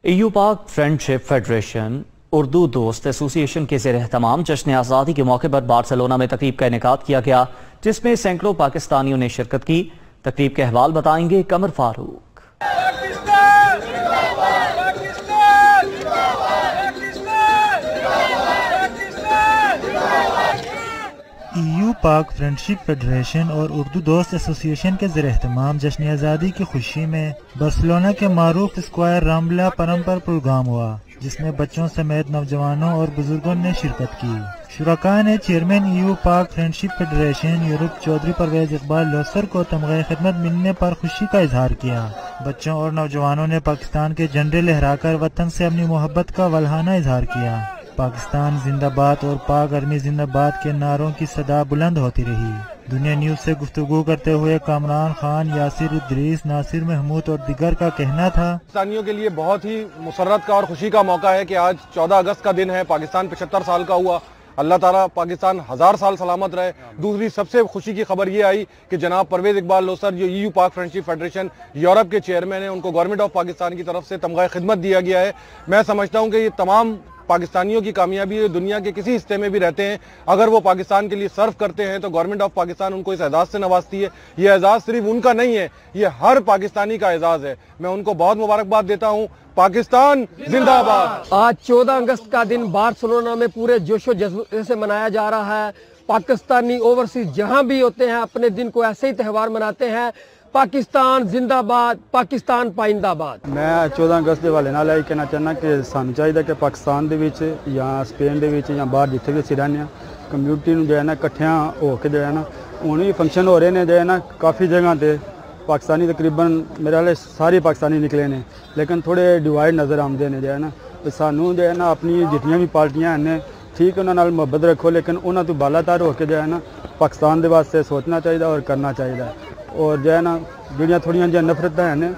EU Pak friendship federation Urdu दोस्त association के ज़ेर एहतमाम जश्न आज़ादी के मौके पर बार्सिलोना में तकरीब का इनेकाद किया गया, जिसमें सैकड़ों पाकिस्तानियों ने शिरकत की। तकरीब के अहवाल बताएंगे कमर Farooq. EU Pak friendship federation और उर्दू दोस्त एसोसिएशन के ज़ेर एहतमाम जश्न आज़ादी की खुशी में बार्सिलोना के मारूफ स्क्वायर रामला परम पर प्रोग्राम हुआ, जिसमें बच्चों समेत नौजवानों और बुजुर्गों ने शिरकत की। शुरका ने chairman EU Pak friendship federation Europe Chaudhry Pervez Iqbal Losar को तमग़े खिदमत मिलने पर खुशी का इजहार किया। बच्चों और नौजवानों ने पाकिस्तान के झंडे लहराकर वतन से अपनी मोहब्बत का वल्हाना इजहार किया। पाकिस्तान जिंदाबाद और पाक आर्मी जिंदाबाद के नारों की सदा बुलंद होती रही। दुनिया न्यूज से गुफ्तगू करते हुए कामरान खान, यासिर इद्रीस, नासिर महमूद और दिगर का कहना था, पाकिस्तानियों के लिए बहुत ही मुसर्रत का और खुशी का मौका है कि आज 14 अगस्त का दिन है। पाकिस्तान 75 साल का हुआ। अल्लाह ताला पाकिस्तान 1000 साल सलामत रहे। दूसरी सबसे खुशी की खबर ये आई कि जनाब परवेज इकबाल लोसर जो EU Pak friendship federation Europe के चेयरमैन हैं, उनको गवर्नमेंट ऑफ पाकिस्तान की तरफ से तमग़ा खिदमत दिया गया है। मैं समझता हूँ कि ये तमाम पाकिस्तानियों की कामयाबी है। दुनिया के किसी हिस्से में भी रहते हैं, अगर वो पाकिस्तान के लिए सर्व करते हैं तो गवर्नमेंट ऑफ पाकिस्तान उनको इस एजाज से नवाजती है। ये एजाज सिर्फ उनका नहीं है, ये हर पाकिस्तानी का एजाज है। मैं उनको बहुत मुबारकबाद देता हूँ। पाकिस्तान जिंदाबाद। आज 14 अगस्त का दिन बार्सिलोना में पूरे जोशो जज्बे से मनाया जा रहा है। पाकिस्तानी ओवरसीज जहां भी होते हैं अपने दिन को ऐसे ही त्यौहार मनाते हैं। पाकिस्तान जिंदाबाद, पाकिस्तान पाइंदाबाद। मैं 14 अगस्त के हवाले नाल यह कहना चाहना कि सानू चाहिए कि पाकिस्तान दे विच या स्पेन दे विच या बाहर जिथे भी असीं रहने आ, कम्यूनिटी नूं जो है ना इकट्ठियां हो के जो है ना हुण भी फंक्शन हो रहे हैं। जो है ना काफ़ी जगह ते पाकिस्तानी तकरीबन मेरे वाले सारे पाकिस्तानी निकले ने, लेकिन थोड़े डिवाइड नज़र आते हैं। जो है ना सानू जो है ना अपनी जितनियां भी पार्टियां हैं ठीक उन्हां नाल मुहब्बत रखो, लेकिन उन्हां तो बालातर होकर जो है ना पाकिस्तान दे वास्ते सोचना चाहिए और करना चाहिए। और जो है ना ਜਿਹੜੀਆਂ थोड़ियां जो नफरत हैं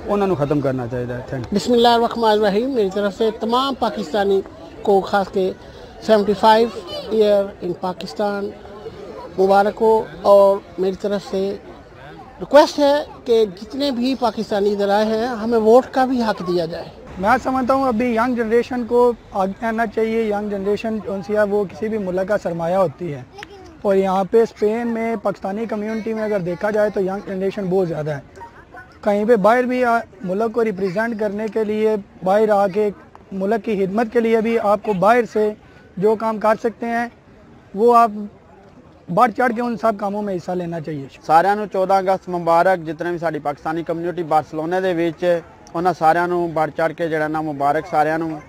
उन्होंने ख़त्म करना चाहिए। Thank you. बिस्मिल्लाहिर्रहमानिर्रहीम। मेरी तरफ से तमाम पाकिस्तानी को खास के 75 ईयर इन पाकिस्तान मुबारक हो। और मेरी तरफ से रिक्वेस्ट है कि जितने भी पाकिस्तानी इधर आए हैं हमें वोट का भी हक दिया जाए। मैं समझता हूँ अभी यंग जनरेशन को आगे आना चाहिए। यंग जनरेशन उनसे वो किसी भी मुल्क का सरमाया होती है, और यहाँ पे स्पेन में पाकिस्तानी कम्युनिटी में अगर देखा जाए तो यंग जनरेशन बहुत ज़्यादा है। कहीं पे बाहर भी मुल्क को रिप्रेजेंट करने के लिए बाहर आके मुल्क की खिदमत के लिए भी आपको बाहर से जो काम कर सकते हैं वो आप बढ़ चढ़ के उन सब कामों में हिस्सा लेना चाहिए। सारिਆਂ ਨੂੰ 14 अगस्त मुबारक। जितने भी साडी पाकिस्तानी कम्युनिटी बार्सिलोना ਦੇ ਵਿੱਚ ਉਹਨਾਂ ਸਾਰਿਆਂ ਨੂੰ बढ़ चढ़ के ਜਿਹੜਾ ਨਾ मुबारक ਸਾਰਿਆਂ ਨੂੰ।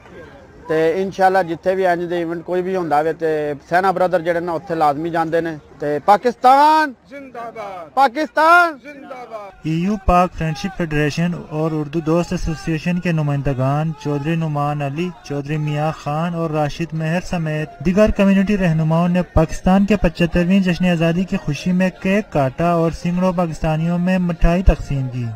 ਤੇ इंशाअल्लाह जिथे भी इंज दे इवेंट कोई भी ਹੁੰਦਾ ਵੇ ਤੇ ਸੈਨਾ ਬ੍ਰਦਰ ਜਿਹੜੇ ਨਾ ਉੱਥੇ ਲਾਜ਼ਮੀ ਜਾਂਦੇ ਨੇ। ਤੇ पाकिस्तान जिंदाबाद, पाकिस्तान जिंदाबाद। EU पाक फ्रेंडशिप फेडरेशन और उर्दू दोस्त एसोसिएशन के नुमाइंदगान चौधरी नुमान अली, चौधरी मियाँ खान और राशिद मेहर समेत दिगर कम्युनिटी रहनुमाओं ने पाकिस्तान के 75वीं जश्न आज़ादी की खुशी में केक काटा और सैकड़ों पाकिस्तानियों में मिठाई तकसीम की।